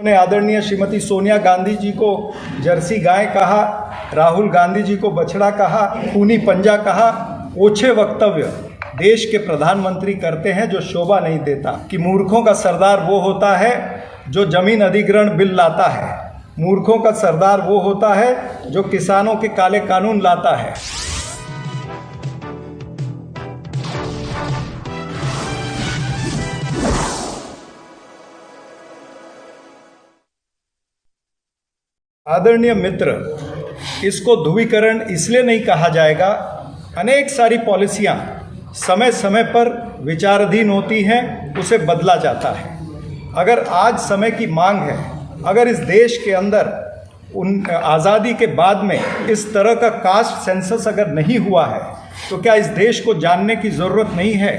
उन्होंने आदरणीय श्रीमती सोनिया गांधी जी को जर्सी गाय कहा, राहुल गांधी जी को बछड़ा कहा, खूनी पंजा कहा। ओछे वक्तव्य देश के प्रधानमंत्री करते हैं जो शोभा नहीं देता कि मूर्खों का सरदार वो होता है जो जमीन अधिग्रहण बिल लाता है, मूर्खों का सरदार वो होता है जो किसानों के काले कानून लाता है। आदरणीय मित्र, इसको ध्रुवीकरण इसलिए नहीं कहा जाएगा, अनेक सारी पॉलिसियां समय समय पर विचाराधीन होती हैं, उसे बदला जाता है। अगर आज समय की मांग है, अगर इस देश के अंदर आज़ादी के बाद में इस तरह का कास्ट सेंसस अगर नहीं हुआ है तो क्या इस देश को जानने की ज़रूरत नहीं है?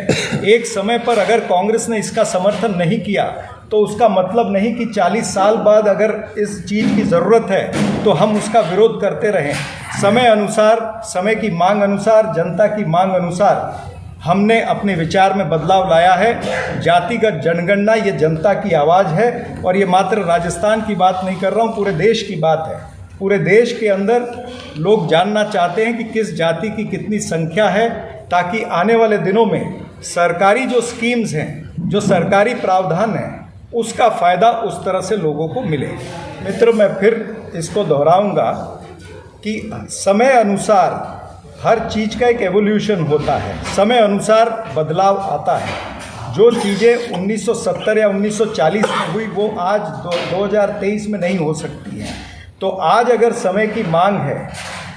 एक समय पर अगर कांग्रेस ने इसका समर्थन नहीं किया तो उसका मतलब नहीं कि 40 साल बाद अगर इस चीज़ की ज़रूरत है तो हम उसका विरोध करते रहें। समय अनुसार, समय की मांग अनुसार, जनता की मांग अनुसार हमने अपने विचार में बदलाव लाया है। जातिगत जनगणना ये जनता की आवाज़ है और ये मात्र राजस्थान की बात नहीं कर रहा हूँ, पूरे देश की बात है। पूरे देश के अंदर लोग जानना चाहते हैं कि किस जाति की कितनी संख्या है, ताकि आने वाले दिनों में सरकारी जो स्कीम्स हैं, जो सरकारी प्रावधान हैं, उसका फ़ायदा उस तरह से लोगों को मिले। मित्र, मैं फिर इसको दोहराऊंगा कि समय अनुसार हर चीज़ का एक एवोल्यूशन होता है, समय अनुसार बदलाव आता है। जो चीज़ें 1970 या 1940 में हुई वो आज 2023 में नहीं हो सकती हैं। तो आज अगर समय की मांग है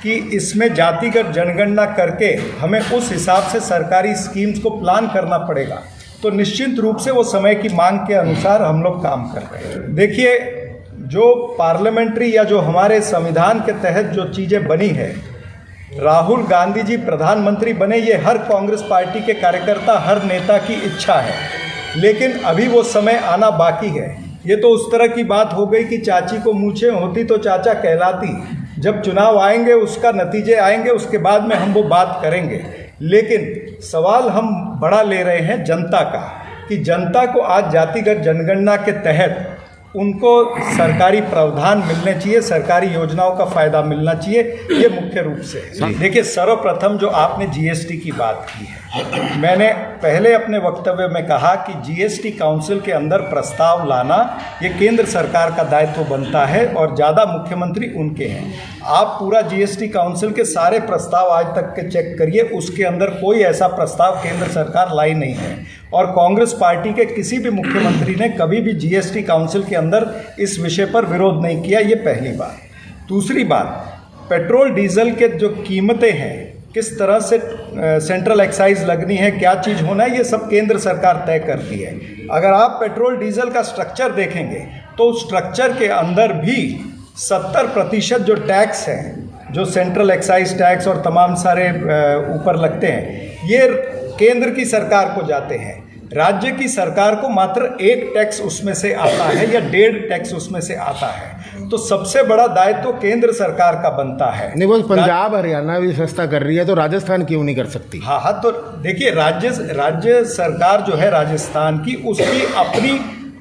कि इसमें जातिगत जनगणना करके हमें उस हिसाब से सरकारी स्कीम्स को प्लान करना पड़ेगा, तो निश्चित रूप से वो समय की मांग के अनुसार हम लोग काम कर रहे हैं। देखिए, जो पार्लियामेंट्री या जो हमारे संविधान के तहत जो चीज़ें बनी है, राहुल गांधी जी प्रधानमंत्री बने, ये हर कांग्रेस पार्टी के कार्यकर्ता, हर नेता की इच्छा है, लेकिन अभी वो समय आना बाकी है। ये तो उस तरह की बात हो गई कि चाची को मूछें होती तो चाचा कहलाती। जब चुनाव आएंगे, उसका नतीजे आएंगे, उसके बाद में हम वो बात करेंगे। लेकिन सवाल हम बड़ा ले रहे हैं जनता का, कि जनता को आज जातिगत जनगणना के तहत उनको सरकारी प्रावधान मिलने चाहिए, सरकारी योजनाओं का फ़ायदा मिलना चाहिए। ये मुख्य रूप से है। देखिए, सर्वप्रथम जो आपने जीएसटी की बात की है, मैंने पहले अपने वक्तव्य में कहा कि जीएसटी काउंसिल के अंदर प्रस्ताव लाना ये केंद्र सरकार का दायित्व बनता है और ज़्यादा मुख्यमंत्री उनके हैं। आप पूरा जीएसटी काउंसिल के सारे प्रस्ताव आज तक के चेक करिए, उसके अंदर कोई ऐसा प्रस्ताव केंद्र सरकार लाई नहीं है और कांग्रेस पार्टी के किसी भी मुख्यमंत्री ने कभी भी जीएसटी काउंसिल के अंदर इस विषय पर विरोध नहीं किया। ये पहली बात। दूसरी बात, पेट्रोल डीजल के जो कीमतें हैं, किस तरह से सेंट्रल एक्साइज लगनी है, क्या चीज़ होना है, ये सब केंद्र सरकार तय करती है। अगर आप पेट्रोल डीजल का स्ट्रक्चर देखेंगे तो स्ट्रक्चर के अंदर भी 70% जो टैक्स है, जो सेंट्रल एक्साइज टैक्स और तमाम सारे ऊपर लगते हैं, ये केंद्र की सरकार को जाते हैं। राज्य की सरकार को मात्र 1 टैक्स उसमें से आता है या 1.5 टैक्स उसमें से आता है। तो सबसे बड़ा दायित्व तो केंद्र सरकार का बनता है। नहीं, वो पंजाब हरियाणा भी सस्ता कर रही है, तो राजस्थान क्यों नहीं कर सकती? हाँ, तो देखिए, राज्य सरकार जो है राजस्थान की, उसकी अपनी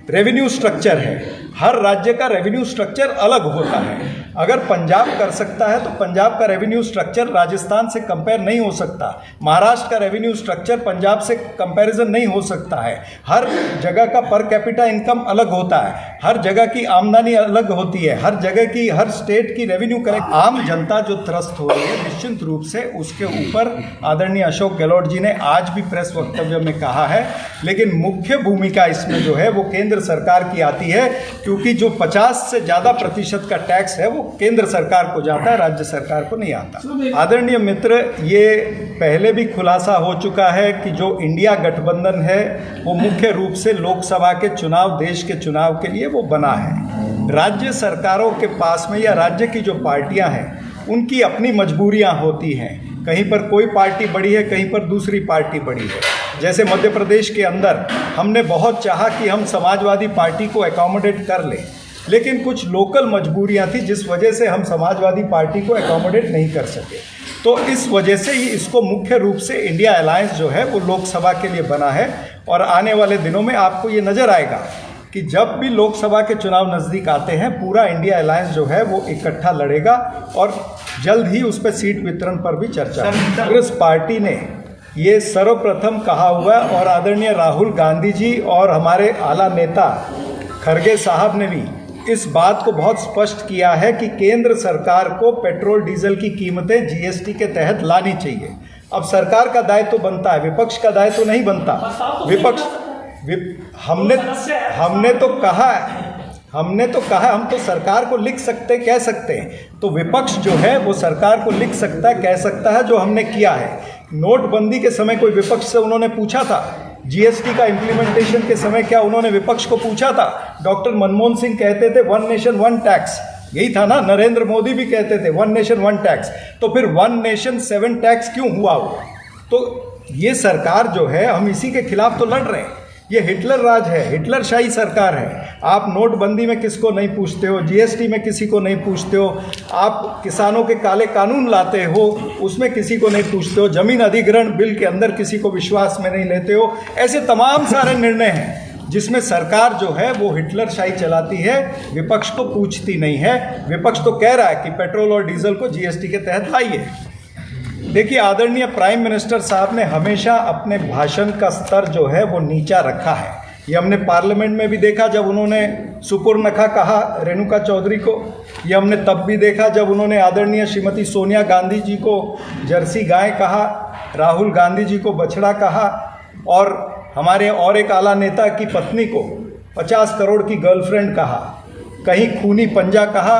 रेवेन्यू स्ट्रक्चर है। हर राज्य का रेवेन्यू स्ट्रक्चर अलग होता है। अगर पंजाब कर सकता है तो पंजाब का रेवेन्यू स्ट्रक्चर राजस्थान से कंपेयर नहीं हो सकता। महाराष्ट्र का रेवेन्यू स्ट्रक्चर पंजाब से कंपैरिजन नहीं हो सकता है। हर जगह का पर कैपिटा इनकम अलग होता है, हर जगह की आमदनी अलग होती है, हर जगह की, हर स्टेट की रेवेन्यू करेक्ट। आम जनता जो त्रस्त हो रही है, निश्चित रूप से उसके ऊपर आदरणीय अशोक गहलोत जी ने आज भी प्रेस वक्तव्य में कहा है, लेकिन मुख्य भूमिका इसमें जो है वो केंद्र सरकार की आती है, क्योंकि जो 50 से ज़्यादा प्रतिशत का टैक्स है वो केंद्र सरकार को जाता है, राज्य सरकार को नहीं आता। आदरणीय मित्र, ये पहले भी खुलासा हो चुका है कि जो इंडिया गठबंधन है वो मुख्य रूप से लोकसभा के चुनाव, देश के चुनाव के लिए वो बना है। राज्य सरकारों के पास में या राज्य की जो पार्टियां हैं उनकी अपनी मजबूरियां होती हैं। कहीं पर कोई पार्टी बड़ी है, कहीं पर दूसरी पार्टी बड़ी है। जैसे मध्य प्रदेश के अंदर हमने बहुत चाहा कि हम समाजवादी पार्टी को एकोमोडेट कर लें, लेकिन कुछ लोकल मजबूरियां थी जिस वजह से हम समाजवादी पार्टी को एकोमोडेट नहीं कर सके। तो इस वजह से ही इसको मुख्य रूप से इंडिया अलायंस जो है वो लोकसभा के लिए बना है। और आने वाले दिनों में आपको ये नज़र आएगा कि जब भी लोकसभा के चुनाव नज़दीक आते हैं पूरा इंडिया अलायंस जो है वो इकट्ठा लड़ेगा और जल्द ही उस पर सीट वितरण पर भी चर्चा। कांग्रेस पार्टी ने ये सर्वप्रथम कहा हुआ है और आदरणीय राहुल गांधी जी और हमारे आला नेता खरगे साहब ने भी इस बात को बहुत स्पष्ट किया है कि केंद्र सरकार को पेट्रोल डीजल की कीमतें जीएसटी के तहत लानी चाहिए। अब सरकार का दायित्व तो बनता है, विपक्ष का दायित्व तो नहीं बनता। हमने तो कहा है, हम तो सरकार को लिख सकते कह सकते हैं, तो विपक्ष जो है वो सरकार को लिख सकता है कह सकता है जो हमने किया है। नोटबंदी के समय कोई विपक्ष से उन्होंने पूछा था? जीएसटी का इम्प्लीमेंटेशन के समय क्या उन्होंने विपक्ष को पूछा था? डॉक्टर मनमोहन सिंह कहते थे 1 नेशन 1 टैक्स, यही था ना। नरेंद्र मोदी भी कहते थे 1 नेशन 1 टैक्स, तो फिर 1 नेशन 7 टैक्स क्यों हुआ वो? तो ये सरकार जो है हम इसी के खिलाफ तो लड़ रहे हैं। ये हिटलर राज है, हिटलरशाही सरकार है। आप नोटबंदी में किसको नहीं पूछते हो, जीएसटी में किसी को नहीं पूछते हो, आप किसानों के काले कानून लाते हो उसमें किसी को नहीं पूछते हो, जमीन अधिग्रहण बिल के अंदर किसी को विश्वास में नहीं लेते हो। ऐसे तमाम सारे निर्णय हैं जिसमें सरकार जो है वो हिटलरशाही चलाती है, विपक्ष को पूछती नहीं है। विपक्ष तो कह रहा है कि पेट्रोल और डीजल को जीएसटी के तहत लाइए। देखिए, आदरणीय प्राइम मिनिस्टर साहब ने हमेशा अपने भाषण का स्तर जो है वो नीचा रखा है। ये हमने पार्लियामेंट में भी देखा जब उन्होंने सुपुर्नखा कहा रेणुका चौधरी को, ये हमने तब भी देखा जब उन्होंने आदरणीय श्रीमती सोनिया गांधी जी को जर्सी गाय कहा, राहुल गांधी जी को बछड़ा कहा और हमारे और एक आला नेता की पत्नी को 50 करोड़ की गर्लफ्रेंड कहा, कहीं खूनी पंजा कहा।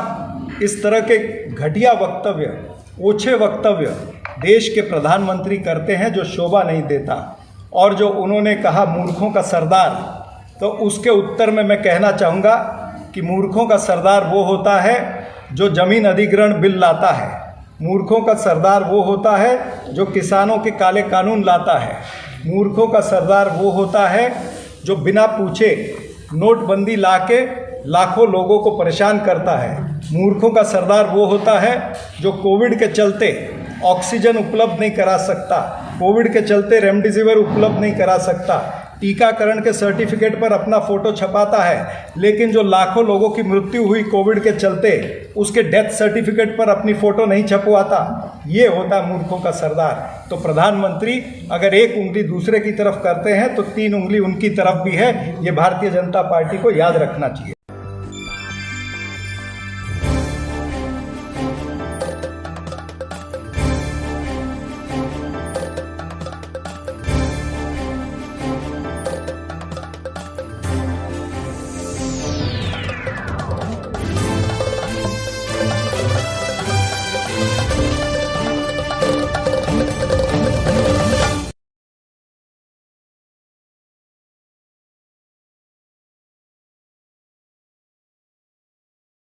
इस तरह के घटिया वक्तव्य, ओछे वक्तव्य देश के प्रधानमंत्री करते हैं जो शोभा नहीं देता। और जो उन्होंने कहा मूर्खों का सरदार, तो उसके उत्तर में मैं कहना चाहूँगा कि मूर्खों का सरदार वो होता है जो जमीन अधिग्रहण बिल लाता है, मूर्खों का सरदार वो होता है जो किसानों के काले कानून लाता है, मूर्खों का सरदार वो होता है जो बिना पूछे नोटबंदी ला के लाखों लोगों को परेशान करता है, मूर्खों का सरदार वो होता है जो कोविड के चलते ऑक्सीजन उपलब्ध नहीं करा सकता, कोविड के चलते रेमडेसिविर उपलब्ध नहीं करा सकता, टीकाकरण के सर्टिफिकेट पर अपना फ़ोटो छपाता है, लेकिन जो लाखों लोगों की मृत्यु हुई कोविड के चलते उसके डेथ सर्टिफिकेट पर अपनी फ़ोटो नहीं छपवाता। ये होता है मूर्खों का सरदार। तो प्रधानमंत्री अगर एक उंगली दूसरे की तरफ करते हैं तो 3 उंगली उनकी तरफ भी है। ये भारतीय जनता पार्टी को याद रखना चाहिए।